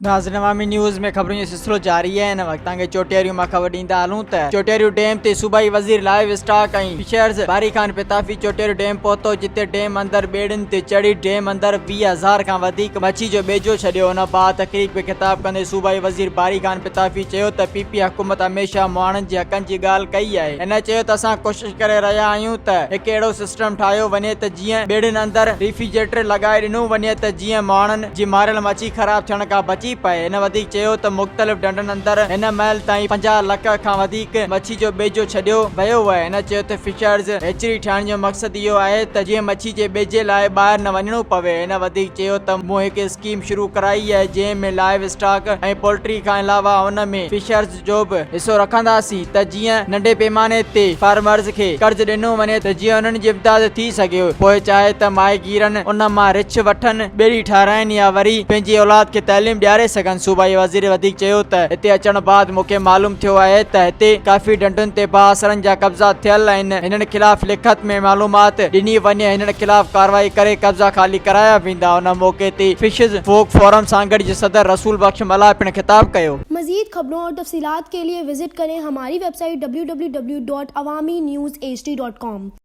नाज़रीन अवामी न्यूज़ में खबरों जो सिलसिलो जारी है। इन वक्त के चोटियारियों में खबर ॾींदा हलूं त चोटियारियों डैम ते सूबाई वज़ीर लाइव स्टॉक ऐं फिशर्स बारी खान पिताफी चोटियारियों डैम पहुतो, जिते डैम अंदर बेड़िन ते चढ़ी डैम अंदर 20,000 खां वधीक मच्छी जो बेजो छॾियो। उन बाद तकरीब में खिताब कंदे सूबाई वज़ीर बारी खान पिताफी चयो त पीपी हुकूमत हमेशा माण्हुनि जे हक़नि जी ॻाल्हि कई आहे। हिन चयो त असां कोशिश करे रहिया आहियूं त हिकु अहिड़ो सिस्टम ठाहियो वञे त जीअं बेड़िन अंदर रेफ्रिजरेटर लॻाए ॾिनो वञे त जीअं माण्हुनि जी मारियल मच्छी ख़राब थियण खां बची पए। हिन वधीक चयो त मुख़्तलिफ़ डंडनि अंदर हिन महिल ताईं 50 लख खां वधीक मच्छी जो बेजो छॾियो वियो आहे। हिन चयो त फिशर्स हेचरी ठाहिण जो मक़सदु इहो आहे त जीअं मच्छी जे बेजे लाइ ॿाहिरि न वञणो पवे। हिन वधीक चयो त मूं हिकु स्कीम शुरू कराई आहे जंहिं में लाइव स्टॉक ऐं पोल्ट्री खां अलावा हुन में फिशर्स जो बि हिसो रखंदासीं त जीअं नंढे पैमाने ते फार्मर्स खे कर्ज़ ॾिनो वञे त जीअं हुननि जी इमदाद थी सघे। पोइ चाहे त माहिगीरनि उन मां रिछ वठनि, ॿेड़ी ठाराइनि या वरी पंहिंजी औलाद खे तइलीम ॾियारे सघनि। सूबाई वज़ीर वधीक चयो त हिते अचण बाद मूंखे मालूम थियो आहे त हिते काफ़ी डंडुनि ते बासरनि जा कब्ज़ा थियल आहिनि। हिननि खिलाफ़ लिखत में मालूमात ॾिनी वञे, हिननि खिलाफ़ कार्रवाई करे कब्ज़ा ख़ाली कराया वेंदा। उन मौके ते फिशिज फोक फोरम सांगड़ जे सदर रसूल बख्श मला पिण खिताब कयो। मज़ीद खबरों और तफसीलात के लिए विजिट करें हमारी वेबसाइट www.awamiNewsHD.com।